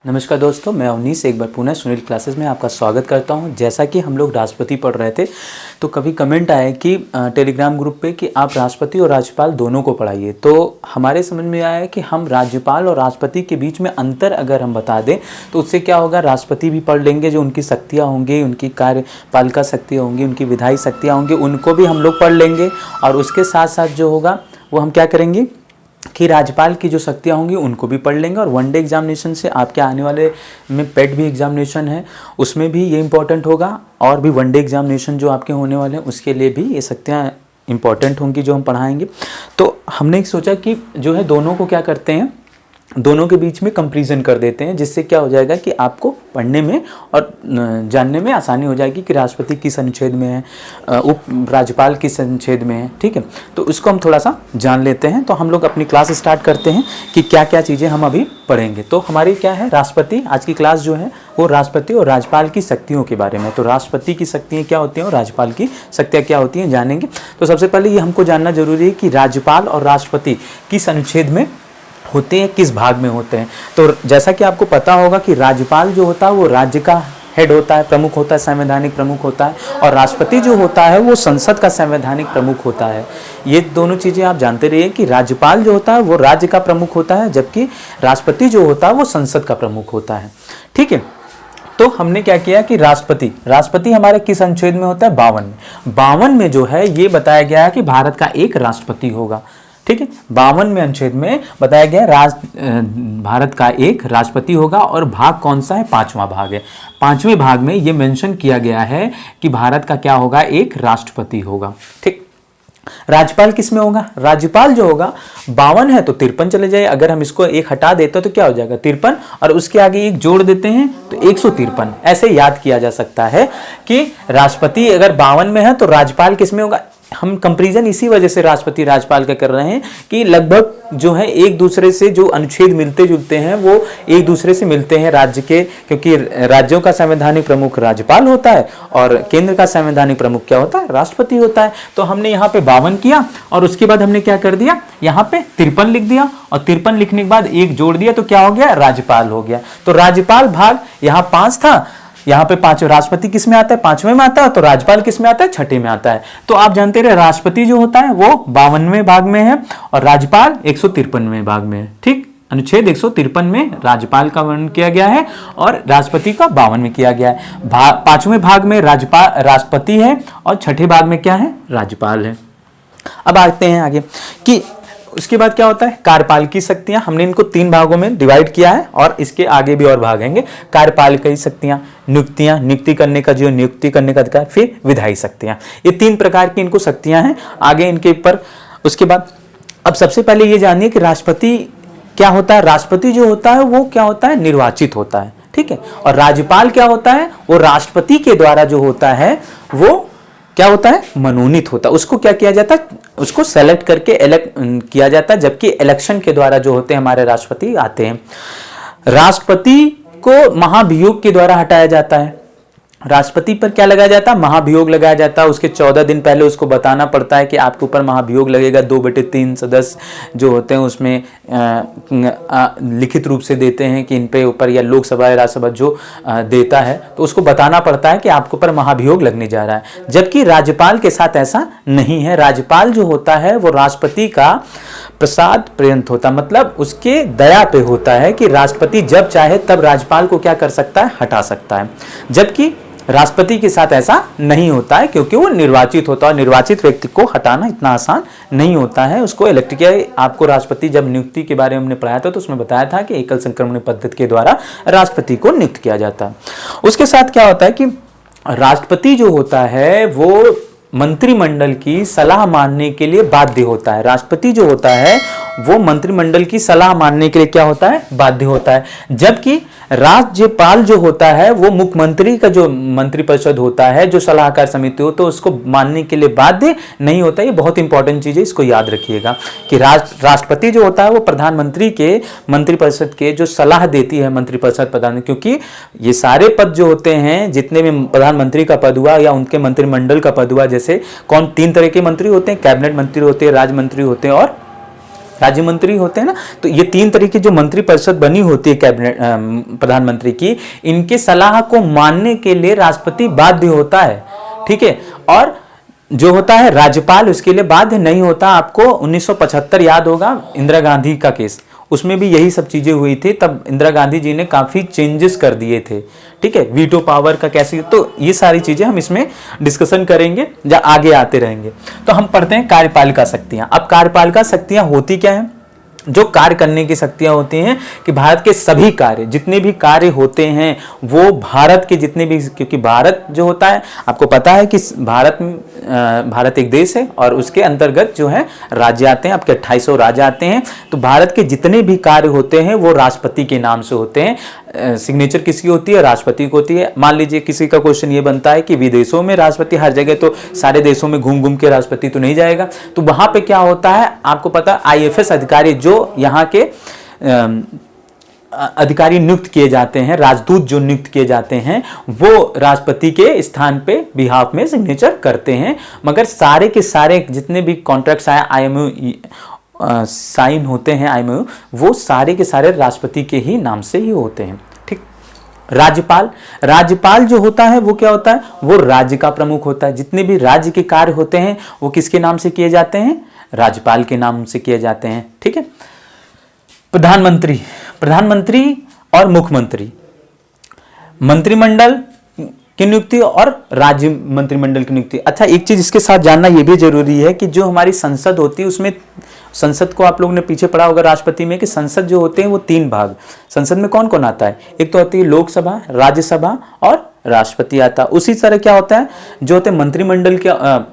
नमस्कार दोस्तों, मैं अवनीश एक बार पुनः सुनील क्लासेस में आपका स्वागत करता हूं। जैसा कि हम लोग राष्ट्रपति पढ़ रहे थे तो कभी कमेंट आए कि टेलीग्राम ग्रुप पे कि आप राष्ट्रपति और राज्यपाल दोनों को पढ़ाइए। तो हमारे समझ में आया कि हम राज्यपाल और राष्ट्रपति के बीच में अंतर अगर हम बता दें तो उससे क्या होगा, राष्ट्रपति भी पढ़ लेंगे, जो उनकी शक्तियाँ होंगी, उनकी कार्यपालिका शक्तियाँ होंगी, उनकी विधायी शक्तियाँ होंगी, उनको भी हम लोग पढ़ लेंगे। और उसके साथ साथ जो होगा वो हम क्या करेंगे कि राज्यपाल की जो शक्तियाँ होंगी उनको भी पढ़ लेंगे। और वनडे एग्जामिनेशन से आपके आने वाले में पेट भी एग्जामिनेशन है, उसमें भी ये इंपॉर्टेंट होगा। और भी वनडे एग्जामिनेशन जो आपके होने वाले हैं उसके लिए भी ये शक्तियाँ इंपॉर्टेंट होंगी जो हम पढ़ाएंगे। तो हमने सोचा कि जो है दोनों को क्या करते हैं, दोनों के बीच में कंपैरिजन कर देते हैं, जिससे क्या हो जाएगा कि आपको पढ़ने में और जानने में आसानी हो जाएगी कि राष्ट्रपति किस अनुच्छेद में है, उप राज्यपाल किस अनुच्छेद में है। ठीक है, तो उसको हम थोड़ा सा जान लेते हैं। तो हम लोग अपनी क्लास स्टार्ट करते हैं कि क्या क्या चीज़ें हम अभी पढ़ेंगे। तो हमारी क्या है, राष्ट्रपति, आज की क्लास जो है वो राष्ट्रपति और राज्यपाल की शक्तियों के बारे में। तो राष्ट्रपति की शक्तियाँ क्या होती हैं और राज्यपाल की शक्तियाँ क्या होती हैं जानेंगे। तो सबसे पहले ये हमको जानना जरूरी है कि राज्यपाल और राष्ट्रपति किस अनुच्छेद में होते हैं, किस भाग में होते हैं। तो जैसा कि आपको पता होगा कि राज्यपाल जो होता है वो राज्य का हेड होता है, प्रमुख होता है, संवैधानिक प्रमुख होता है। और राष्ट्रपति जो होता है वो संसद का संवैधानिक प्रमुख होता है। ये दोनों चीज़ें आप जानते रहिए कि राज्यपाल जो होता है वो राज्य का प्रमुख होता है, जबकि राष्ट्रपति जो होता है वो संसद का प्रमुख होता है। ठीक है, तो हमने क्या किया कि राष्ट्रपति हमारे किस अनुच्छेद में होता है, 52 में जो है ये बताया गया है कि भारत का एक राष्ट्रपति होगा। ठीक है, 52वें अनुच्छेद में बताया गया भारत का एक राष्ट्रपति होगा। और भाग कौन सा है, 5वां भाग है। 5वें भाग में ये मेंशन किया गया है कि भारत का क्या होगा, एक राष्ट्रपति होगा। ठीक, राज्यपाल किस में होगा, राज्यपाल जो होगा 52 है तो 53 चले जाए। अगर हम इसको एक हटा देते तो क्या हो जाएगा, 53, और उसके आगे एक जोड़ देते हैं तो 153। ऐसे याद किया जा सकता है कि राष्ट्रपति अगर 52 में है तो राज्यपाल किस में होगा। हम कंपैरिजन इसी वजह से राष्ट्रपति राज्यपाल का कर रहे हैं कि लगभग जो है एक दूसरे से जो अनुच्छेद मिलते जुलते हैं वो एक दूसरे से मिलते हैं राज्य के, क्योंकि राज्यों का संवैधानिक प्रमुख राज्यपाल होता है और केंद्र का संवैधानिक प्रमुख क्या होता है, राष्ट्रपति होता है। तो हमने यहाँ पे 52 किया और उसके बाद हमने क्या कर दिया, यहाँ पे 53 लिख दिया। और 53 लिखने के बाद एक जोड़ दिया तो क्या हो गया, राज्यपाल हो गया। तो राज्यपाल भाग यहाँ 5 था, यहाँ पे 5। राष्ट्रपति किस में आता है, 5वें में आता है। तो राज्यपाल किस में आता है, 6ठे में आता है। तो आप जानते रहे राष्ट्रपति जो होता है वो 52वें भाग में है और राज्यपाल 153वें भाग में है। ठीक, अनुच्छेद 153 में राज्यपाल का वर्णन किया गया है और राष्ट्रपति का 52 में किया गया है। 5वें भाग में राष्ट्रपति है और 6ठे भाग में क्या है, राज्यपाल है। अब आते हैं आगे कि उसके बाद क्या होता है, कार्यपालिकी शक्तियां। हमने इनको 3 भागों में डिवाइड किया है और इसके आगे भी और भाग आएंगे। कार्यपालिका शक्तियां, नियुक्ति करने का जो नियुक्ति करने का अधिकार, फिर विधायी शक्तियां। ये 3 प्रकार की इनको शक्तियां हैं आगे इनके ऊपर। उसके बाद अब सबसे पहले ये जानिए कि राष्ट्रपति क्या होता है। राष्ट्रपति जो होता है वो क्या होता है, निर्वाचित होता है। ठीक है, और राज्यपाल क्या होता है, वो राष्ट्रपति के द्वारा जो होता है वो क्या होता है, मनोनीत होता है। उसको क्या किया जाता है, उसको सेलेक्ट करके इलेक्ट किया जाता है। जबकि इलेक्शन के द्वारा जो होते हैं हमारे राष्ट्रपति आते हैं। राष्ट्रपति को महाभियोग के द्वारा हटाया जाता है। राष्ट्रपति पर क्या लगाया जाता है, महाभियोग लगाया जाता है। उसके 14 दिन पहले उसको बताना पड़ता है कि आपके ऊपर महाभियोग लगेगा। 2/3 सदस्य जो होते हैं उसमें लिखित रूप से देते हैं कि इन पे ऊपर, या लोकसभा या राज्यसभा जो देता है तो उसको बताना पड़ता है कि आपके ऊपर महाभियोग लगने जा रहा है। जबकि राज्यपाल के साथ ऐसा नहीं है। राज्यपाल जो होता है वो राष्ट्रपति का प्रसाद पर्यंत होता है, मतलब उसके दया पे होता है कि राष्ट्रपति जब चाहे तब राज्यपाल को क्या कर सकता है, हटा सकता है। जबकि राष्ट्रपति के साथ ऐसा नहीं होता है क्योंकि वो निर्वाचित होता है। निर्वाचित व्यक्ति को हटाना इतना आसान नहीं होता है, उसको इलेक्ट किया। आपको राष्ट्रपति जब नियुक्ति के बारे में हमने पढ़ाया था तो उसमें बताया था कि एकल संक्रमण पद्धति के द्वारा राष्ट्रपति को नियुक्त किया जाता है। उसके साथ क्या होता है कि राष्ट्रपति जो होता है वो मंत्रिमंडल की सलाह मानने के लिए बाध्य होता है। राष्ट्रपति जो होता है वो मंत्रिमंडल की सलाह मानने के लिए क्या होता है, बाध्य होता है। जबकि राज्यपाल जो होता है वो मुख्यमंत्री का जो मंत्रिपरिषद होता है, जो सलाहकार समिति हो, तो उसको मानने के लिए बाध्य नहीं होता। ये बहुत इंपॉर्टेंट चीज है, इसको याद रखिएगा कि राष्ट्रपति जो होता है वो प्रधानमंत्री के मंत्रिपरिषद के जो सलाह देती है मंत्रिपरिषद प्रधान, क्योंकि ये सारे पद जो होते हैं, जितने भी प्रधानमंत्री का पद हुआ या उनके मंत्रिमंडल का पद हुआ, जैसे 3 तरह के मंत्री होते हैं, कैबिनेट मंत्री होते हैं, राज्य मंत्री होते हैं और राज्य मंत्री होते हैं ना, तो ये 3 तरह की जो मंत्री परिषद बनी होती है कैबिनेट प्रधानमंत्री की, इनके सलाह को मानने के लिए राष्ट्रपति बाध्य होता है, ठीक है। और जो होता है राज्यपाल उसके लिए बाध्य नहीं होता। आपको 1975 याद होगा, इंदिरा गांधी का केस, उसमें भी यही सब चीजें हुई थी। तब इंदिरा गांधी जी ने काफी चेंजेस कर दिए थे, ठीक है। वीटो पावर का कैसे, तो ये सारी चीजें हम इसमें डिस्कशन करेंगे या आगे आते रहेंगे। तो हम पढ़ते हैं कार्यपालिका शक्तियां। अब कार्यपालिका शक्तियां होती क्या है? जो कार्य करने की शक्तियां होती हैं कि भारत के सभी कार्य, जितने भी कार्य होते हैं वो भारत के जितने भी, क्योंकि भारत जो होता है आपको पता है कि भारत एक देश है और उसके अंतर्गत जो है राज्य आते हैं, आपके 2800 राज्य आते हैं। तो भारत के जितने भी कार्य होते हैं वो राष्ट्रपति के नाम से होते हैं। सिग्नेचर किसकी होती है? राष्ट्रपति को होती है। मान लीजिए किसी का क्वेश्चन ये बनता है कि विदेशों में राष्ट्रपति हर जगह, तो सारे देशों में घूम घूम के राष्ट्रपति तो नहीं जाएगा, तो वहां पे क्या होता है आपको पता, IFS अधिकारी जो यहाँ के अधिकारी नियुक्त किए जाते हैं, राजदूत जो नियुक्त किए जाते हैं, वो राष्ट्रपति के स्थान पे बिहाफ में सिग्नेचर करते हैं। मगर सारे के सारे जितने भी कॉन्ट्रैक्ट्स आए IMO साइन होते हैं, IMO, वो सारे के सारे राष्ट्रपति के ही नाम से ही होते हैं, ठीक। राज्यपाल जो होता है वो क्या होता है? वो राज्य का प्रमुख होता है। जितने भी राज्य के कार्य होते हैं वो किसके नाम से किए जाते हैं? राज्यपाल के नाम से किए जाते हैं, ठीक है। प्रधानमंत्री और मुख्यमंत्री, मंत्रिमंडल की नियुक्ति और राज्य मंत्रिमंडल की नियुक्ति। अच्छा, एक चीज इसके साथ जानना यह भी जरूरी है कि जो हमारी संसद होती है उसमें, संसद को आप लोगों ने पीछे पढ़ा होगा राष्ट्रपति में, कि संसद जो होते हैं वो 3 भाग, संसद में कौन कौन आता है? एक तो होती है लोकसभा, राज्यसभा और राष्ट्रपति आता है। उसी तरह क्या होता है, जो होते हैं मंत्रिमंडल के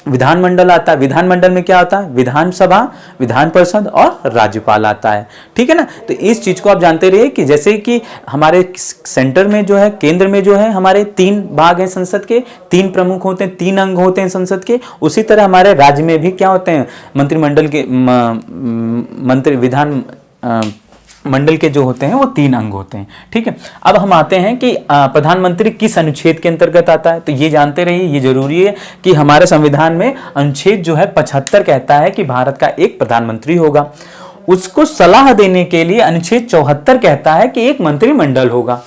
विधानमंडल आता है। विधानमंडल में क्या आता है? विधानसभा, विधान परिषद और राज्यपाल आता है, ठीक है ना। तो इस चीज को आप जानते रहिए कि जैसे कि हमारे सेंटर में जो है, केंद्र में जो है, हमारे 3 भाग हैं संसद के, 3 प्रमुख होते हैं, 3 अंग होते हैं संसद के। उसी तरह हमारे राज्य में भी क्या होते हैं? मंत्रिमंडल के विधान मंडल के जो होते हैं वो 3 अंग होते हैं, ठीक है। अब हम आते हैं कि प्रधानमंत्री किस अनुच्छेद के अंतर्गत आता है। तो ये जानते रहिए, ये जरूरी है कि हमारे संविधान में अनुच्छेद जो है 75 कहता है कि भारत का एक प्रधानमंत्री होगा। उसको सलाह देने के लिए अनुच्छेद 74 कहता है कि एक मंत्रिमंडल होगा,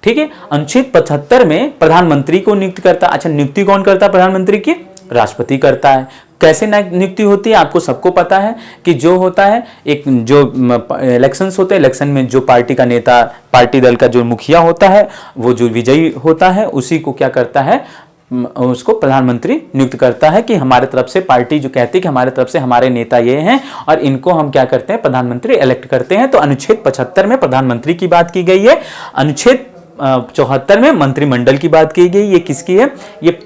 ठीक है। अनुच्छेद 75 में प्रधानमंत्री को नियुक्त करता है। अच्छा, नियुक्ति कौन करता है प्रधानमंत्री की? राष्ट्रपति करता है। कैसे नियुक्ति होती है आपको सबको पता है कि जो होता है एक जो इलेक्शंस होते हैं, इलेक्शन में जो पार्टी का नेता, पार्टी दल का जो मुखिया होता है, वो जो विजयी होता है उसी को क्या करता है, उसको प्रधानमंत्री नियुक्त करता है कि हमारे तरफ से पार्टी जो कहती है कि हमारे तरफ से हमारे नेता ये हैं और इनको हम क्या करते हैं, प्रधानमंत्री इलेक्ट करते हैं। तो अनुच्छेद 75 में प्रधानमंत्री की बात की गई है, अनुच्छेद 74 में मंत्रिमंडल की बात की गई। ये किसकी है? ये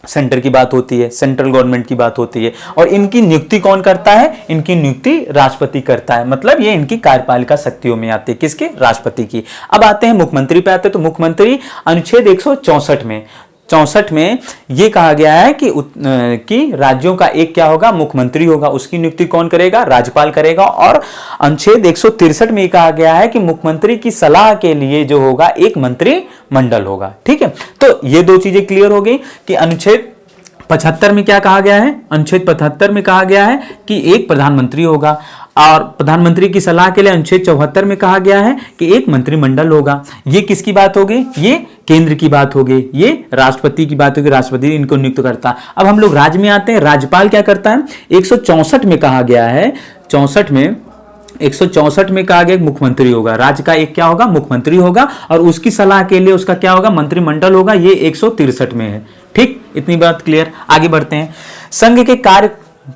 सेंटर की बात होती है, सेंट्रल गवर्नमेंट की बात होती है। और इनकी नियुक्ति कौन करता है? इनकी नियुक्ति राष्ट्रपति करता है। मतलब ये इनकी कार्यपालिका शक्तियों में आती है, किसके? राष्ट्रपति की। अब आते हैं मुख्यमंत्री पे आते हैं। तो मुख्यमंत्री अनुच्छेद 164 में ये कहा गया है कि राज्यों का एक क्या होगा? मुख्यमंत्री होगा। उसकी नियुक्ति कौन करेगा? राज्यपाल करेगा। और अनुच्छेद 163 में कहा गया है कि मुख्यमंत्री की सलाह के लिए जो होगा एक मंत्रिमंडल होगा, ठीक है। तो ये 2 चीजें क्लियर हो गई कि अनुच्छेद 75 में क्या कहा गया है? अनुच्छेद 75 में कहा गया है कि एक प्रधानमंत्री होगा, और प्रधानमंत्री की सलाह के लिए अनुच्छेद 74 में कहा गया है कि एक मंत्रिमंडल होगा। ये किसकी बात हो गई? ये केंद्र की बात हो गई, ये राष्ट्रपति की बात होगी, राष्ट्रपति इनको नियुक्त करता है। अब हम लोग राज्य में आते हैं। राज्यपाल क्या करता है? 164 में कहा गया है, 164 में कहा गया मुख्यमंत्री होगा। राज्य का एक क्या होगा? मुख्यमंत्री होगा, और उसकी सलाह के लिए उसका क्या होगा? मंत्रिमंडल होगा। ये 163 में है, ठीक। इतनी बात क्लियर। आगे बढ़ते हैं। संघ के कार्य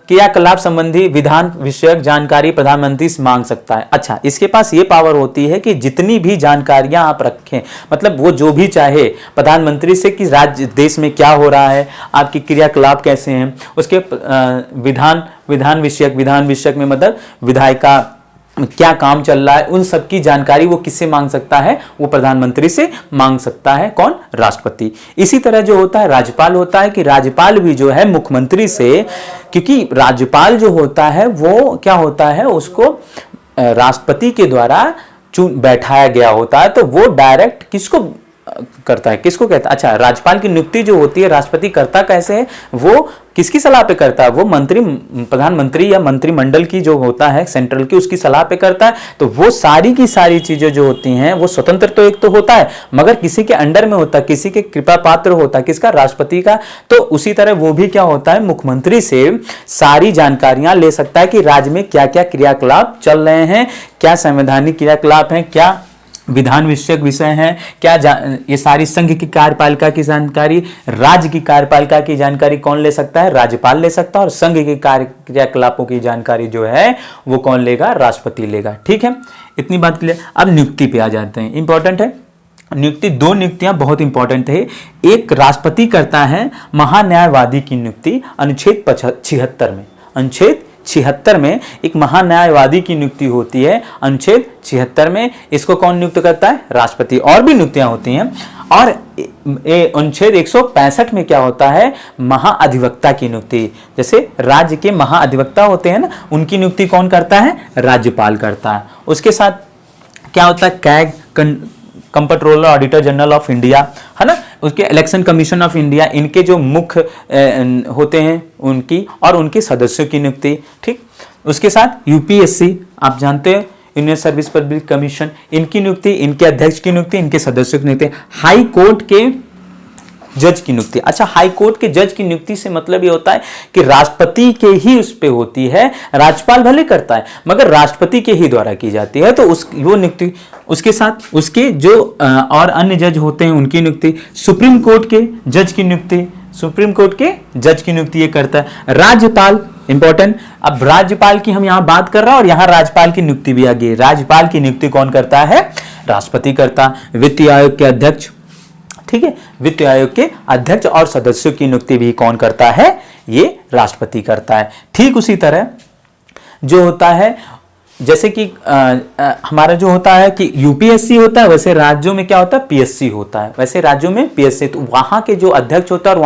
क्रियाकलाप संबंधी विधान विषयक जानकारी प्रधानमंत्री से मांग सकता है। अच्छा, इसके पास ये पावर होती है कि जितनी भी जानकारियां आप रखें, मतलब वो जो भी चाहे प्रधानमंत्री से कि राज्य देश में क्या हो रहा है, आपकी क्रियाकलाप कैसे हैं, उसके विधान विषयक में मतलब विधायिका का क्या काम चल रहा है, उन सब की जानकारी वो किससे मांग सकता है? वो प्रधानमंत्री से मांग सकता है। कौन? राष्ट्रपति। इसी तरह जो होता है राज्यपाल होता है कि राज्यपाल भी जो है मुख्यमंत्री से, क्योंकि राज्यपाल जो होता है वो क्या होता है, उसको राष्ट्रपति के द्वारा बैठाया गया होता है, तो वो डायरेक्ट किसको करता है, किसको कहता है? अच्छा, राज्यपाल की नियुक्ति जो होती है राष्ट्रपति करता कैसे है, वो किसकी सलाह पे करता है? वो मंत्री, प्रधानमंत्री या मंत्रिमंडल की जो होता है सेंट्रल की, उसकी सलाह पे करता है। तो वो सारी की सारी चीजें जो होती हैं वो स्वतंत्र तो एक तो होता है, मगर किसी के अंडर में होता है, किसी के कृपा पात्र होता है, किसका? राष्ट्रपति का। तो उसी तरह वो भी क्या होता है, मुख्यमंत्री से सारी जानकारियां ले सकता है कि राज्य में क्या क्या क्रियाकलाप चल रहे हैं, क्या संवैधानिक क्रियाकलाप हैं, क्या विधान विषयक विषय हैं, क्या ये सारी संघ की कार्यपालिका की जानकारी, राज्य की कार्यपालिका की जानकारी कौन ले सकता है? राज्यपाल ले सकता है। और संघ के कार्य क्रियाकलापों की जानकारी जो है वो कौन लेगा? राष्ट्रपति लेगा। ठीक है, इतनी बात क्लियर। अब नियुक्ति पे आ जाते हैं, इंपॉर्टेंट है नियुक्ति। दो नियुक्तियां बहुत इंपॉर्टेंट है। एक राष्ट्रपति करता है महान्यायवादी की नियुक्ति अनुच्छेद 76 में। अनुच्छेद 76 में एक महान्यायवादी की नियुक्ति होती है, अनुच्छेद 76 में। इसको कौन नियुक्त करता है? राष्ट्रपति। और भी नियुक्तियां होती हैं। और अनुच्छेद 165 में क्या होता है? महाअधिवक्ता की नियुक्ति। जैसे राज्य के महाअधिवक्ता होते हैं ना, उनकी नियुक्ति कौन करता है? राज्यपाल करता है। उसके साथ क्या होता है? CAG, controller auditor general of India, है ना, उसके इलेक्शन कमीशन ऑफ इंडिया, इनके जो मुख्य होते हैं उनकी और उनके सदस्यों की नियुक्ति। ठीक, उसके साथ यूपीएससी, आप जानते हैं, यूनियन सर्विस पब्लिक कमीशन, इनकी नियुक्ति, इनके अध्यक्ष की नियुक्ति, इनके सदस्यों की नियुक्ति। हाई कोर्ट के जज की नियुक्ति। अच्छा, हाई कोर्ट के जज की नियुक्ति से मतलब ये होता है कि राष्ट्रपति के ही उस पे होती है, राज्यपाल भले करता है मगर राष्ट्रपति के ही द्वारा की जाती है। तो वो नियुक्ति, उसके साथ उसके जो और अन्य जज होते हैं उनकी नियुक्ति। सुप्रीम कोर्ट के जज की नियुक्ति, सुप्रीम कोर्ट के जज की नियुक्ति ये करता है। राज्यपाल, इंपॉर्टेंट। अब राज्यपाल की हम यहां बात कर रहे हैं और यहां राज्यपाल की नियुक्ति भी आ गई। राज्यपाल की नियुक्ति कौन करता है? राष्ट्रपति करता। वित्त आयोग के अध्यक्ष, ठीक है, वित्त आयोग के अध्यक्ष और सदस्यों की नियुक्ति भी कौन करता है? ये राष्ट्रपति करता है। ठीक उसी तरह जो होता है, जैसे कि हमारा जो होता है कि यूपीएससी होता है, वैसे राज्यों में क्या होता है? पीएससी होता है। वैसे राज्यों में पीएससी, तो वहां के जो अध्यक्ष होता है और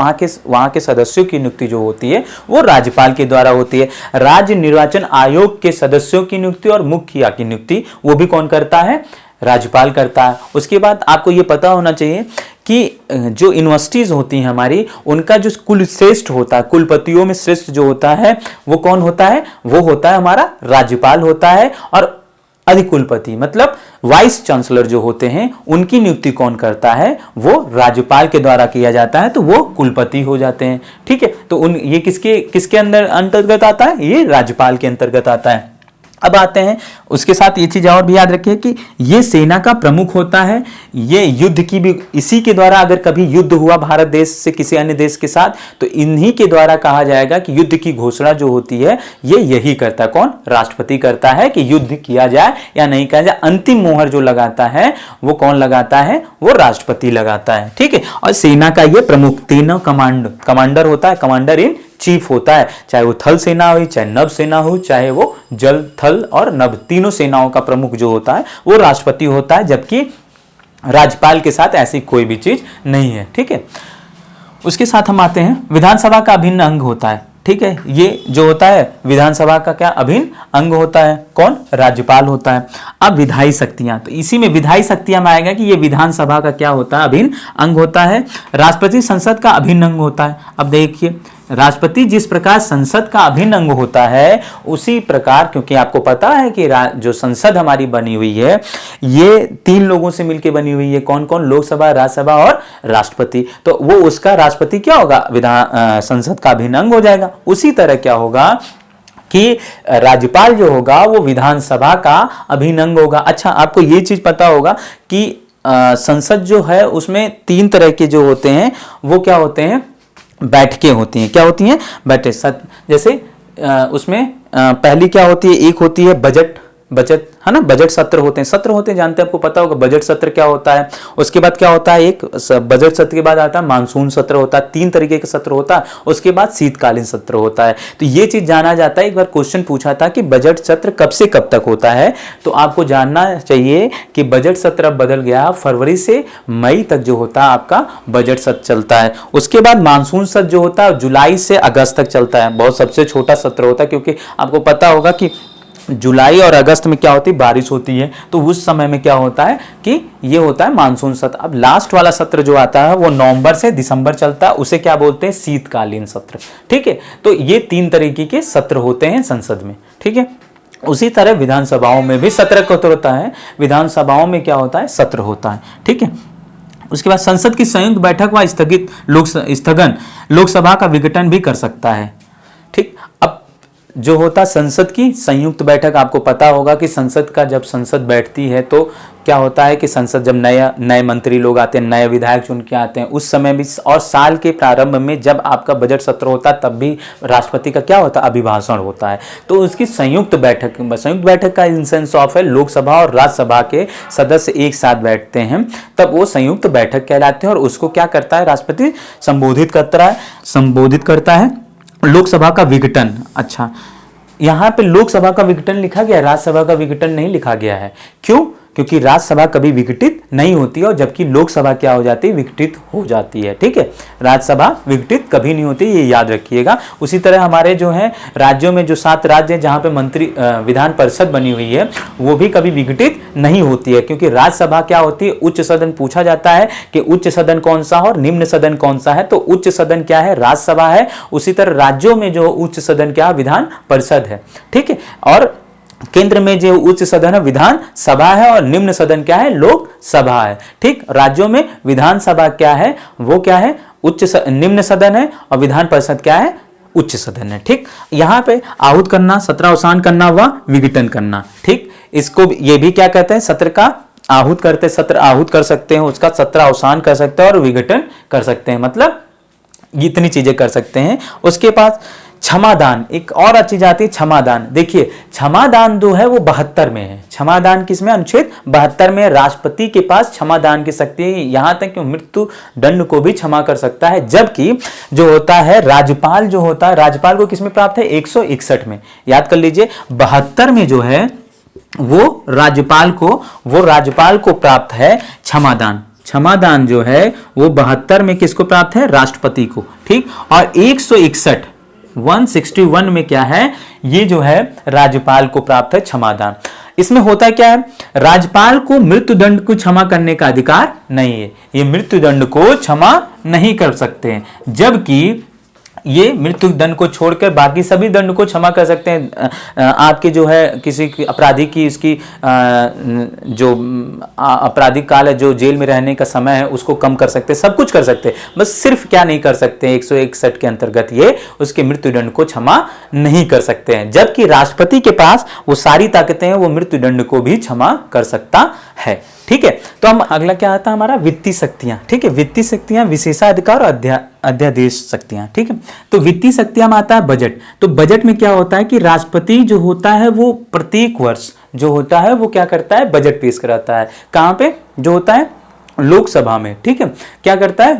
वहां के सदस्यों की नियुक्ति जो होती है वो राज्यपाल के द्वारा होती है। राज्य निर्वाचन आयोग के सदस्यों की नियुक्ति और मुखिया की नियुक्ति वो भी कौन करता है? राज्यपाल करता है। उसके बाद आपको ये पता होना चाहिए कि जो यूनिवर्सिटीज होती हैं हमारी, उनका जो कुल श्रेष्ठ होता है, कुलपतियों में श्रेष्ठ जो होता है वो कौन होता है? वो होता है हमारा राज्यपाल होता है। और अधिकुलपति मतलब वाइस चांसलर जो होते हैं उनकी नियुक्ति कौन करता है? वो राज्यपाल के द्वारा किया जाता है, तो वो कुलपति हो जाते हैं। ठीक है, तो ये किसके अंतर्गत आता है? ये राज्यपाल के अंतर्गत आता है। अब आते हैं, उसके साथ ये चीज और भी याद रखिए कि ये सेना का प्रमुख होता है। ये युद्ध की भी, इसी के द्वारा अगर कभी युद्ध हुआ भारत देश से किसी अन्य देश के साथ, तो इन्हीं के द्वारा कहा जाएगा कि युद्ध की घोषणा जो होती है ये यही करता है। कौन? राष्ट्रपति करता है कि युद्ध किया जाए या नहीं किया जाए। अंतिम मोहर जो लगाता है वो कौन लगाता है? वो राष्ट्रपति लगाता है। ठीक है, और सेना का ये प्रमुख, तीनों कमांडर होता है, कमांडर इन चीफ होता है, चाहे वो थल सेना हो, चाहे नभ सेना हो, चाहे वो जल, थल और नभ, तीनों सेनाओं का प्रमुख जो होता है वो राष्ट्रपति होता है। जबकि राज्यपाल के साथ ऐसी कोई भी चीज नहीं है। ठीक है, उसके साथ हम आते हैं, विधानसभा का अभिन्न अंग होता है। ठीक है, ये जो होता है विधानसभा का क्या अभिन्न अंग होता है? कौन? राज्यपाल होता है। अब विधायी शक्तियां, तो इसी में विधायी शक्तियां में आएगा कि ये विधानसभा का क्या होता है? अभिन्न अंग होता है। राष्ट्रपति संसद का अभिन्न अंग होता है। अब देखिए, राष्ट्रपति जिस प्रकार संसद का अभिन्न अंग होता है उसी प्रकार, क्योंकि आपको पता है कि जो संसद हमारी बनी हुई है ये 3 लोगों से मिलकर बनी हुई है। कौन कौन? लोकसभा, राज्यसभा और राष्ट्रपति। तो वो उसका राष्ट्रपति क्या होगा? संसद का अभिन्न अंग हो जाएगा। उसी तरह क्या होगा कि राज्यपाल जो होगा वो विधानसभा का अभिन्न अंग होगा। अच्छा, आपको ये चीज पता होगा कि संसद जो है उसमें 3 तरह के जो होते हैं वो क्या होते हैं? बैठकें होती हैं। क्या होती हैं? बैठक। जैसे उसमें पहली क्या होती है? एक होती है बजट, है ना, बजट सत्र होते हैं, जानते हैं, आपको पता होगा बजट सत्र क्या होता है। उसके बाद क्या होता है? एक बजट सत्र के बाद आता है मानसून सत्र होता है, 3 तरीके का सत्र होता है। उसके बाद शीतकालीन सत्र होता है। तो ये चीज जाना जाता है। एक बार क्वेश्चन पूछा था कि बजट सत्र कब से कब तक होता है, तो आपको जानना चाहिए कि बजट सत्र अब बदल गया, फरवरी से मई तक जो होता है आपका बजट सत्र चलता है। उसके बाद मानसून सत्र जो होता है जुलाई से अगस्त तक चलता है। बहुत सबसे छोटा सत्र होता है, क्योंकि आपको पता होगा कि जुलाई और अगस्त में क्या होती है, बारिश होती है, तो उस समय में क्या होता है कि ये होता है मानसून सत्र। अब लास्ट वाला सत्र जो आता है वो नवंबर से दिसंबर चलता है, उसे क्या बोलते हैं, शीतकालीन सत्र। ठीक है, तो ये 3 तरीके के सत्र होते हैं संसद में। ठीक है, उसी तरह विधानसभाओं में भी सत्र होता है, विधानसभाओं में क्या होता है, सत्र होता है। ठीक है, उसके बाद संसद की संयुक्त बैठक व स्थगन लोकसभा का विघटन भी कर सकता है। ठीक, अब जो होता संसद की संयुक्त बैठक, आपको पता होगा कि संसद का जब संसद बैठती है तो क्या होता है कि संसद जब नए मंत्री लोग आते हैं, नए विधायक चुन के आते हैं, उस समय भी, और साल के प्रारंभ में जब आपका बजट सत्र होता है तब भी राष्ट्रपति का क्या होता है, अभिभाषण होता है। तो उसकी संयुक्त बैठक का इंसेंस ऑफ है, लोकसभा और राज्यसभा के सदस्य एक साथ बैठते हैं, तब वो संयुक्त बैठक कहलाते हैं। और उसको क्या करता है, राष्ट्रपति संबोधित करता है लोकसभा का विघटन। अच्छा, यहां पे लोकसभा का विघटन लिखा गया, राज्यसभा का विघटन नहीं लिखा गया है। क्यों? क्योंकि राज्यसभा कभी विघटित नहीं होती है, और जबकि लोकसभा क्या हो जाती है, विघटित हो जाती है। ठीक है, राज्यसभा विघटित कभी नहीं होती, ये याद रखिएगा। उसी तरह हमारे जो है राज्यों में जो 7 राज्य हैं जहां पे विधान परिषद बनी हुई है, वो भी कभी विघटित नहीं होती है, क्योंकि राज्यसभा क्या होती है, उच्च सदन। पूछा जाता है कि उच्च सदन कौन सा और निम्न सदन कौन सा है, तो उच्च सदन क्या है, राज्यसभा है। उसी तरह राज्यों में जो उच्च सदन क्या, विधान परिषद है। ठीक है, और केंद्र में जो उच्च सदन है विधान सभा है, और निम्न सदन क्या है, लोकसभा है। ठीक, राज्यों में विधानसभा क्या है, वो क्या है, निम्न सदन है, और विधान परिषद क्या है, उच्च सदन है। ठीक, यहां पे आहूत करना, सत्रावसान करना व विघटन करना। ठीक, इसको ये भी क्या कहते हैं, सत्र का आहूत करते, सत्र आहूत कर सकते हैं, उसका सत्रावसान कर सकते हैं और विघटन कर सकते हैं, मतलब इतनी चीजें कर सकते हैं। उसके पास क्षमादान, एक और अच्छी जाती है क्षमादान। देखिए, क्षमादान जो है वो 72 में है। क्षमादान किसमें, अनुच्छेद 72 में। राष्ट्रपति के पास क्षमादान की शक्ति है, यहां तक कि मृत्यु दंड को भी क्षमा कर सकता है। जबकि जो होता है राज्यपाल, जो होता है राज्यपाल को किसमें प्राप्त है, 161 में। याद कर लीजिए, 72 में जो है वो राज्यपाल को प्राप्त है क्षमादान। क्षमादान जो है वो 72 में किसको प्राप्त है, राष्ट्रपति को। ठीक, और 161 में क्या है, ये जो है राज्यपाल को प्राप्त है क्षमादान। इसमें होता क्या है, राज्यपाल को मृत्युदंड को क्षमा करने का अधिकार नहीं है, ये मृत्युदंड को क्षमा नहीं कर सकते हैं। जबकि ये मृत्यु दंड को छोड़कर बाकी सभी दंड को क्षमा कर सकते हैं। आपके जो है किसी अपराधी की इसकी जो आपराधिक काल है, जो जेल में रहने का समय है, उसको कम कर सकते हैं, सब कुछ कर सकते हैं। बस सिर्फ क्या नहीं कर सकते, 161 के अंतर्गत ये उसके मृत्यु दंड को क्षमा नहीं कर सकते हैं। जबकि राष्ट्रपति के पास वो सारी ताकतें हैं, वो मृत्यु दंड को भी क्षमा कर सकता है। ठीक है, तो हम अगला क्या आता है हमारा, वित्तीय शक्तियां। ठीक है, वित्तीय शक्तियां, विशेषाधिकार और अध्यादेश शक्तियां। ठीक है, तो वित्तीय शक्तियां में आता है बजट। तो बजट में क्या होता है कि राष्ट्रपति जो होता है वो प्रत्येक वर्ष जो होता है वो क्या करता है, बजट पेश कराता है। कहां पे जो होता है, लोकसभा में। ठीक है, क्या करता है,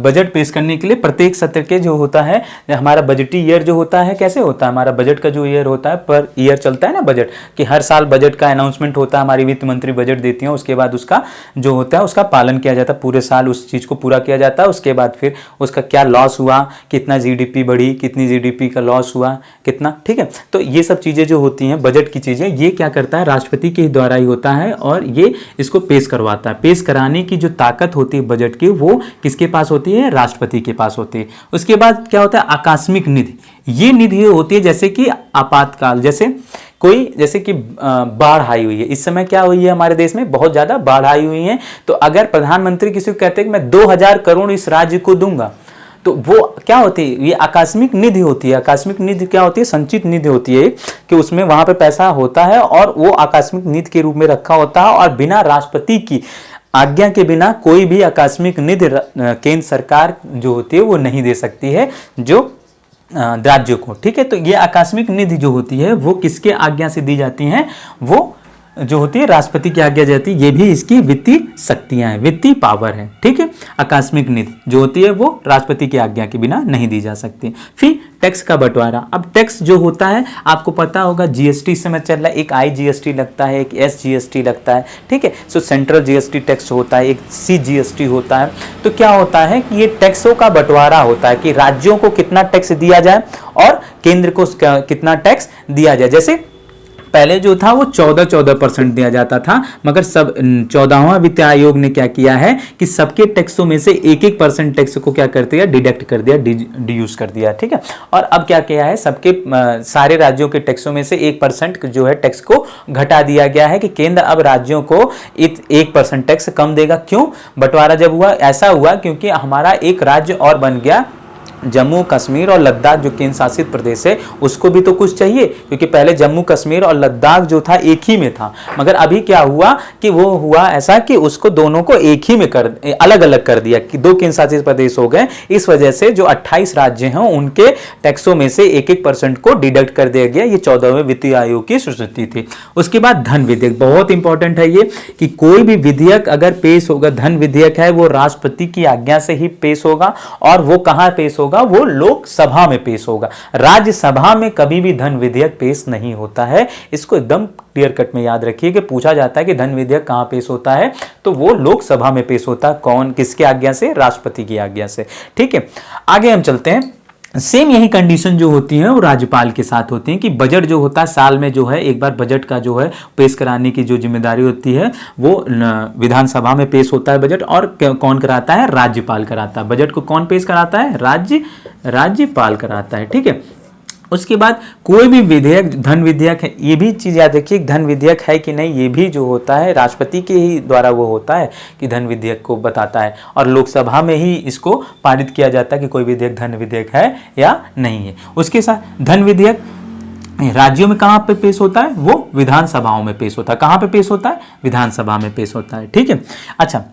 बजट पेश करने के लिए प्रत्येक सत्र के जो होता है, हमारा बजटीय ईयर जो होता है, कैसे होता है हमारा बजट का जो ईयर होता है, पर ईयर चलता है ना बजट, कि हर साल बजट का अनाउंसमेंट होता है, हमारी वित्त मंत्री बजट देती है, उसके बाद उसका जो होता है उसका पालन किया जाता है, पूरे साल उस चीज को पूरा किया जाता है। उसके बाद फिर उसका क्या लॉस हुआ, कितना जीडीपी बढ़ी, कितनी जीडीपी का लॉस हुआ, कितना। ठीक है, तो ये सब चीजें जो होती हैं बजट की चीजें, ये क्या करता है, राष्ट्रपति के द्वारा ही होता है, और ये इसको पेश करवाता है। पेश कराने की जो ताकत होती है बजट की, वो किसके पास होती है, राष्ट्रपति के पास होती है। उसके बाद क्या होता है, आकस्मिक निधि। ये निधि होती है जैसे कि आपातकाल, जैसे कि बाढ़ आई हुई है, इस समय क्या हुई है हमारे देश में, बहुत ज्यादा बाढ़ आई हुई है। तो अगर प्रधानमंत्री किसी को कहते हैं कि मैं 2000 करोड़ इस राज्य को दूंगा, तो वो क्या होती है, ये आकस्मिक निधि होती है। आकस्मिक निधि क्या होती है, संचित निधि होती है, कि उसमें वहां पे पैसा होता है और वो आकस्मिक निधि के रूप में रखा होता है, और बिना राष्ट्रपति की आज्ञा के बिना कोई भी आकस्मिक निधि केंद्र सरकार जो होती है वो नहीं दे सकती है जो राज्यों को। ठीक है, तो ये आकस्मिक निधि जो होती है वो किसके आज्ञा से दी जाती हैं, वो जो होती है राष्ट्रपति की आज्ञा जाती है। ये भी इसकी वित्तीय शक्तियां हैं, वित्तीय पावर है। ठीक है, आकस्मिक निधि जो होती है वो राष्ट्रपति की आज्ञा के बिना नहीं दी जा सकती। फिर टैक्स का बंटवारा। अब टैक्स जो होता है आपको पता होगा, जीएसटी इस समय चल रहा है, एक आईजीएसटी लगता है, एक एसजीएसटी लगता है। ठीक है, सो सेंट्रल जीएसटी टैक्स होता है, एक सीजीएसटी होता है। तो क्या होता है कि ये टैक्सों का बंटवारा होता है कि राज्यों को कितना टैक्स दिया जाए और केंद्र को कितना टैक्स दिया जाए। जैसे पहले जो था वो 14% दिया जाता था, मगर सब 14वां वित्त आयोग ने क्या किया है कि सबके टैक्सों में से 1-1% टैक्स को क्या कर दिया, डिडक्ट कर दिया, डिड्यूस कर दिया, ठीक है। और अब क्या किया है, सबके सारे राज्यों के टैक्सों में से 1% जो है टैक्स को घटा दिया गया है कि केंद्र अब राज्यों को 1% टैक्स कम देगा। क्यों? बंटवारा जब हुआ, ऐसा हुआ क्योंकि हमारा एक राज्य और बन गया, जम्मू कश्मीर और लद्दाख जो केंद्र शासित प्रदेश है, उसको भी तो कुछ चाहिए, क्योंकि पहले जम्मू कश्मीर और लद्दाख जो था एक ही में था, मगर अभी क्या हुआ कि वो हुआ ऐसा कि उसको दोनों को एक ही में अलग अलग कर दिया कि 2 केंद्र शासित प्रदेश हो गए। इस वजह से जो 28 राज्य हैं उनके टैक्सों में से 1-1% को डिडक्ट कर दिया गया। ये 14वें वित्तीय आयोग की स्वीकृति थी। उसके बाद धन विधेयक, बहुत इंपॉर्टेंट है ये कि कोई भी विधेयक अगर पेश होगा, धन विधेयक है, वो राष्ट्रपति की आज्ञा से ही पेश होगा। और वो कहां पेश होगा? वो लोकसभा में पेश होगा। राज्यसभा में कभी भी धन विधेयक पेश नहीं होता है। इसको एकदम क्लियर कट में याद रखिए कि पूछा जाता है कि धन विधेयक कहां पेश होता है, तो वो लोकसभा में पेश होता है। कौन, किसकी आज्ञा से? राष्ट्रपति की आज्ञा से, ठीक है। आगे हम चलते हैं। सेम यही कंडीशन जो होती है वो राज्यपाल के साथ होती है कि बजट जो होता है साल में जो है एक बार बजट का जो है पेश कराने की जो जिम्मेदारी होती है वो विधानसभा में पेश होता है बजट। और कौन कराता है? राज्यपाल कराता है। बजट को कौन पेश कराता है? राज्यपाल कराता है, ठीक है। उसके बाद कोई भी विधेयक, धन विधेयक है, ये भी चीज याद रखिए, धन विधेयक है कि नहीं, ये भी जो होता है राष्ट्रपति के ही द्वारा वो होता है कि धन विधेयक को बताता है, और लोकसभा में ही इसको पारित किया जाता है कि कोई विधेयक धन विधेयक है या नहीं है। उसके साथ धन विधेयक राज्यों में कहां पे पेश होता है? वो विधानसभाओं में पेश होता है। कहां पे पेश होता है? विधानसभा में पेश होता है, ठीक है। अच्छा,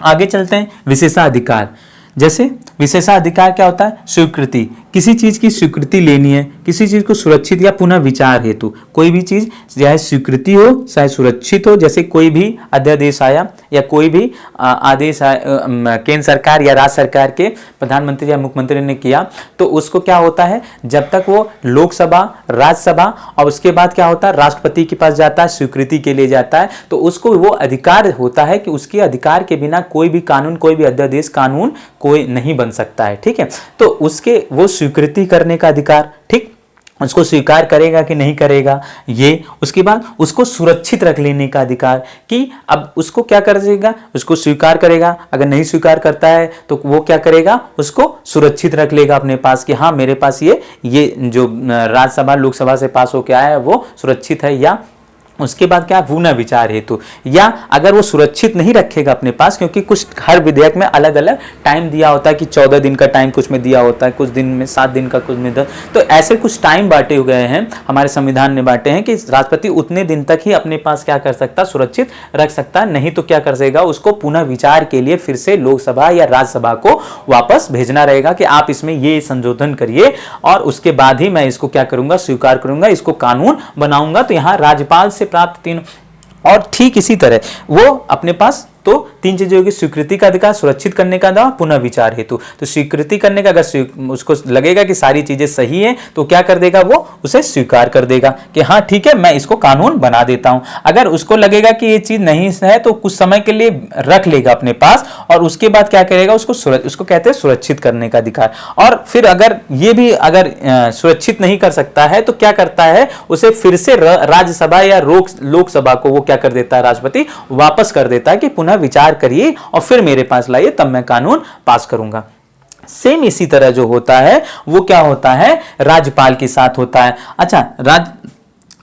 आगे चलते हैं। विशेषाधिकार, जैसे विशेषाधिकार क्या होता है? स्वीकृति, किसी चीज की स्वीकृति लेनी है, किसी चीज को सुरक्षित या पुनः विचार हेतु, कोई भी चीज चाहे स्वीकृति हो चाहे सुरक्षित हो, जैसे कोई भी अध्यादेश आया या कोई भी आदेश केंद्र सरकार या राज्य सरकार के प्रधानमंत्री या मुख्यमंत्री ने किया, तो उसको क्या होता है, जब तक वो लोकसभा, राज्यसभा और उसके बाद क्या होता है राष्ट्रपति के पास जाता है, स्वीकृति के लिए जाता है, तो उसको वो अधिकार होता है कि उसके अधिकार के बिना कोई भी कानून, कोई भी अध्यादेश, कानून कोई नहीं बन सकता है, ठीक है। तो उसके वो स्वीकृति करने का अधिकार, ठीक, उसको स्वीकार करेगा कि नहीं करेगा ये। उसके बाद उसको सुरक्षित रख लेने का अधिकार कि अब उसको क्या करेगा, उसको स्वीकार करेगा, अगर नहीं स्वीकार करता है तो वो क्या करेगा, उसको सुरक्षित रख लेगा अपने पास कि हाँ मेरे पास ये जो राज्यसभा लोकसभा से पास होकर आया है वो सुरक्षित है। या उसके बाद क्या, पुनः विचार हेतु, या अगर वो सुरक्षित नहीं रखेगा अपने पास, क्योंकि कुछ हर विधेयक में अलग अलग टाइम दिया होता है कि 14 दिन का टाइम कुछ में दिया होता है, कुछ दिन में 7 दिन का, कुछ में 10, तो ऐसे कुछ टाइम बांटे हुए हैं, हमारे संविधान ने बांटे हैं कि राष्ट्रपति उतने दिन तक ही अपने पास क्या कर सकता, सुरक्षित रख सकता, नहीं तो क्या कर सकेगा, उसको पुनः विचार के लिए फिर से लोकसभा या राज्यसभा को वापस भेजना रहेगा कि आप इसमें ये संशोधन करिए और उसके बाद ही मैं इसको क्या करूंगा, स्वीकार करूंगा, इसको कानून बनाऊंगा। तो यहाँ राज्यपाल से प्राप्त 3, और ठीक इसी तरह वो अपने पास तो 3 चीजें होगी, स्वीकृति का अधिकार, सुरक्षित करने का दावा, पुनः विचार हेतु। तो स्वीकृति करने का, अगर उसको लगेगा कि सारी चीजें सही है तो क्या कर देगा, वो उसे स्वीकार कर देगा कि हाँ ठीक है मैं इसको कानून बना देता हूं। अगर उसको लगेगा कि ये चीज नहीं है तो कुछ समय के लिए रख लेगा अपने पास, और उसके बाद क्या करेगा, उसको कहते हैं सुरक्षित करने का अधिकार। और फिर अगर ये भी अगर सुरक्षित नहीं कर सकता है तो क्या करता है, उसे फिर से राज्यसभा या लोकसभा को वो क्या कर देता है, राष्ट्रपति वापस कर देता है कि पुनः विचार करिए और फिर मेरे पास लाइए, तब मैं कानून पास करूंगा। सेम इसी तरह जो होता है वो क्या होता है, राज्यपाल के साथ होता है। अच्छा,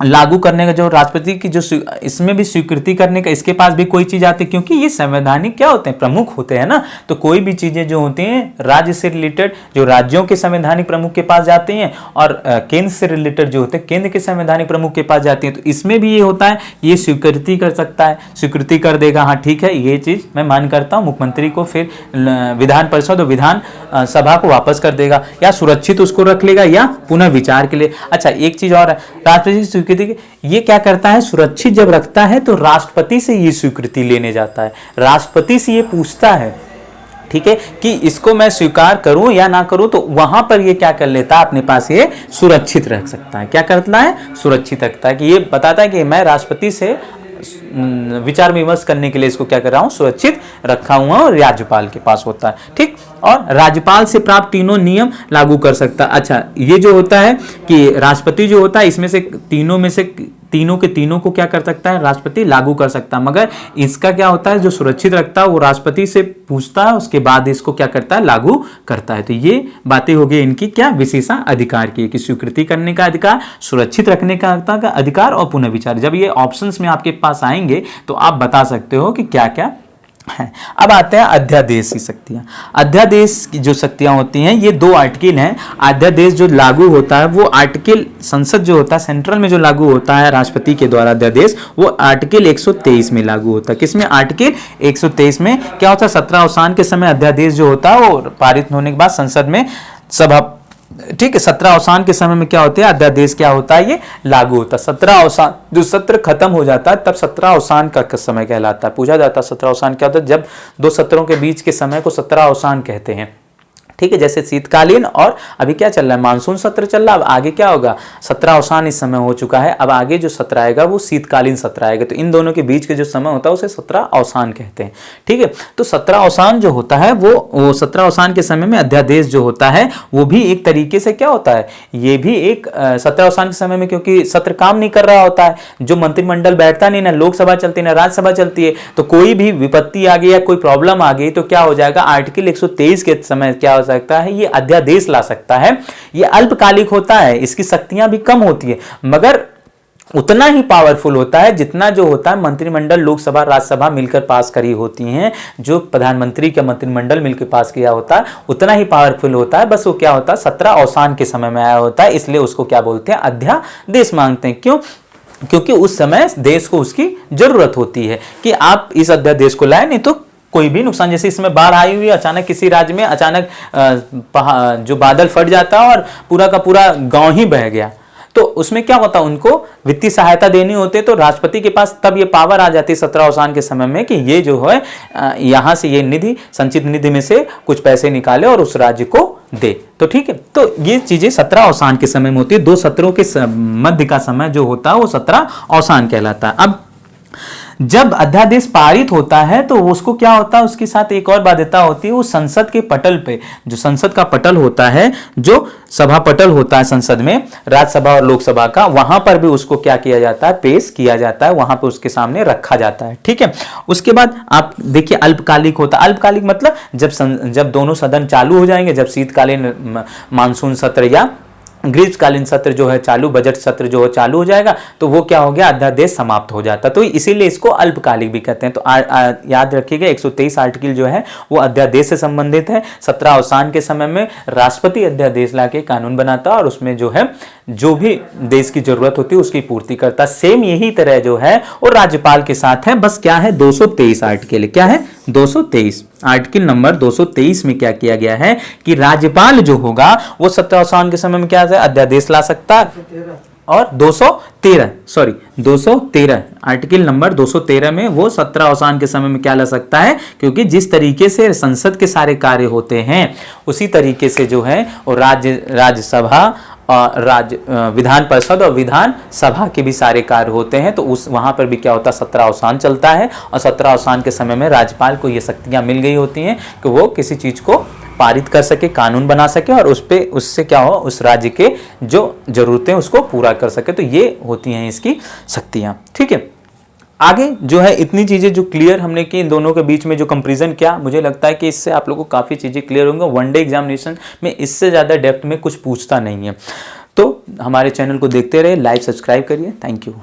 लागू करने का जो राष्ट्रपति की जो इसमें भी स्वीकृति करने का, इसके पास भी कोई चीज आती है, क्योंकि ये संवैधानिक क्या होते हैं, प्रमुख होते हैं ना, तो कोई भी चीजें जो होती हैं राज्य से रिलेटेड जो राज्यों के संवैधानिक प्रमुख के पास जाते हैं, और केंद्र से रिलेटेड जो होते हैं केंद्र के संवैधानिक प्रमुख के पास जाती हैं। तो इसमें भी ये होता है, ये स्वीकृति कर सकता है, स्वीकृति कर देगा, हाँ ठीक है ये चीज मैं मान करता हूँ, मुख्यमंत्री को फिर विधान परिषद और विधान सभा को वापस कर देगा, या सुरक्षित उसको रख लेगा, या पुनः विचार के लिए। अच्छा, एक चीज और, राष्ट्रपति ये क्या करता है, सुरक्षित जब रखता है तो राष्ट्रपति से ये स्वीकृति लेने जाता है, राष्ट्रपति से ये पूछता है, ठीक है, कि इसको मैं स्वीकार करूं या ना करूं, तो वहां पर ये क्या कर लेता है, अपने पास ये सुरक्षित रख सकता है। क्या करता है, सुरक्षित रखता है, कि ये बताता है कि मैं राष्ट्रपति से विचार विमर्श करने के लिए इसको क्या कर रहा हूं, सुरक्षित रखा हुआ, और राज्यपाल के पास होता है, ठीक। और राज्यपाल से प्राप्त तीनों नियम लागू कर सकता है। अच्छा, ये जो होता है कि राष्ट्रपति जो होता है इसमें से तीनों में से तीनों के तीनों को क्या कर सकता है, राष्ट्रपति लागू कर सकता है। मगर इसका क्या होता है, जो सुरक्षित रखता है वो राष्ट्रपति से पूछता है, उसके बाद इसको क्या करता है, लागू करता है। तो ये बातें हो गई इनकी क्या विशेषा अधिकार की, कि स्वीकृति करने का अधिकार, सुरक्षित रखने का अधिकार और पुनः विचार। जब ये ऑप्शंस में आपके पास आएंगे तो आप बता सकते हो कि क्या क्या है। अब आते हैं अध्यादेश की शक्तियां। अध्यादेश की जो शक्तियां होती हैं, ये 2 आर्टिकल हैं। अध्यादेश जो लागू होता है वो आर्टिकल, संसद जो होता है सेंट्रल में जो लागू होता है राष्ट्रपति के द्वारा अध्यादेश, वो आर्टिकल 123 में लागू होता है। किसमें, आर्टिकल 123 में क्या होता है, 17 अवसान के समय अध्यादेश जो होता है वो पारित होने के बाद संसद में सभा, ठीक है, 17 अवसान के समय में क्या होता है, अध्यादेश क्या होता है, ये लागू होता है। 17 अवसान, जो सत्र खत्म हो जाता है तब 17 अवसान का समय कहलाता है। पूछा जाता है 17 अवसान क्या होता है, जब 2 सत्रों के बीच के समय को 17 अवसान कहते हैं। ठीक है, जैसे शीतकालीन और अभी क्या चल रहा है, मानसून सत्र चल रहा है। अब आगे क्या होगा, 17 अवसान इस समय हो चुका है, अब आगे जो सत्र आएगा वो शीतकालीन सत्र आएगा। तो इन दोनों के बीच के जो समय होता है उसे 17 अवसान कहते हैं। ठीक है, तो 17 अवसान जो होता है वो 17 अवसान के समय में अध्यादेश जो होता है वो भी एक तरीके से क्या होता है, ये भी एक 17 अवसान के समय में, क्योंकि सत्र काम नहीं कर रहा होता है, जो मंत्रिमंडल बैठता नहीं, ना लोकसभा चलती ना राज्यसभा चलती है, तो कोई भी विपत्ति आ गई या कोई प्रॉब्लम आ गई तो क्या हो जाएगा, आर्टिकल 123 के समय क्या हो सकता है, ये अध्यादेश ला सकता है। ये अल्पकालिक होता है, इसकी शक्तियां भी कम होती है, मगर उतना ही पावरफुल होता है जितना जो होता है मंत्रिमंडल, लोकसभा, राज्यसभा मिलकर पास करी होती हैं। जो प्रधानमंत्री का मंत्रिमंडल मिलकर पास किया होता है उतना ही पावरफुल होता है। बस वो क्या होता है, 17 अवसान के समय में आया होता है, इसलिए उसको क्या बोलते हैं, अध्यादेश मांगते हैं। क्यों, क्योंकि उस समय देश को उसकी जरूरत होती है कि आप इस अध्यादेश को लाए, नहीं तो कोई भी नुकसान, जैसे इसमें बाढ़ आई हुई, अचानक किसी राज्य में अचानक जो बादल फट जाता है और पूरा का पूरा गांव ही बह गया, तो उसमें क्या होता है, उनको वित्तीय सहायता देनी होती है, तो राष्ट्रपति के पास तब ये पावर आ जाती है 17 अवसान के समय में कि ये जो है यहां से ये निधि, संचित निधि में से कुछ पैसे निकाले और उस राज्य को दे। तो ठीक है, तो ये चीजें 17 अवसान के समय में होती है। 2 सत्रों के मध्य का समय जो होता है वो 17 अवसान कहलाता है। अब जब अध्यादेश पारित होता है तो उसको क्या होता है, उसके साथ एक और बाध्यता होती है, वो संसद के पटल पे, जो संसद का पटल होता है, जो सभा पटल होता है संसद में, राज्यसभा और लोकसभा का, वहां पर भी उसको क्या किया जाता है, पेश किया जाता है, वहां पे उसके सामने रखा जाता है। ठीक है, उसके बाद आप देखिए अल्पकालिक होता है। अल्पकालिक मतलब जब दोनों सदन चालू हो जाएंगे, जब शीतकालीन मानसून सत्र या ग्रीष्मकालीन सत्र जो है चालू, बजट सत्र जो है चालू हो जाएगा, तो वो क्या हो गया, अध्यादेश समाप्त हो जाता। तो इसीलिए इसको अल्पकालिक भी कहते हैं। तो याद रखिएगा 123 आर्टिकल जो है वो अध्यादेश से संबंधित है। 17 अवसान के समय में राष्ट्रपति अध्यादेश लाके कानून बनाता और उसमें जो है जो भी देश की जरूरत होती है उसकी पूर्ति करता। सेम यही तरह जो है वो राज्यपाल के साथ है, बस क्या है 223 आर्टिकल, क्या है 223 आर्टिकल नंबर 223 में क्या किया गया है कि राज्यपाल जो होगा वो 17 अवसान के समय में क्या है, अध्यादेश ला सकता है। और 213 आर्टिकल नंबर 213 में वो 17 अवसान के समय में क्या ला सकता है, क्योंकि जिस तरीके से संसद के सारे कार्य होते हैं उसी तरीके से जो है और राज्यसभा, विधान परिषद और विधान सभा के भी सारे कार्य होते हैं, तो उस वहां पर भी क्या होता है 17 अवसान चलता है। और 17 अवसान के समय में राज्यपाल को ये शक्तियां मिल गई होती हैं कि वो किसी चीज को पारित कर सके, कानून बना सके और उससे क्या हो, उस राज्य के जो जरूरतें उसको पूरा कर सके। तो ये होती हैं इसकी शक्तियां। ठीक है, आगे जो है इतनी चीजें जो क्लियर हमने की, इन दोनों के बीच में जो कंपैरिजन किया, मुझे लगता है कि इससे आप लोगों को काफी चीजें क्लियर होंगे। वनडे एग्जामिनेशन में इससे ज्यादा डेप्थ में कुछ पूछता नहीं है। तो हमारे चैनल को देखते रहे, लाइक सब्सक्राइब करिए। Thank you.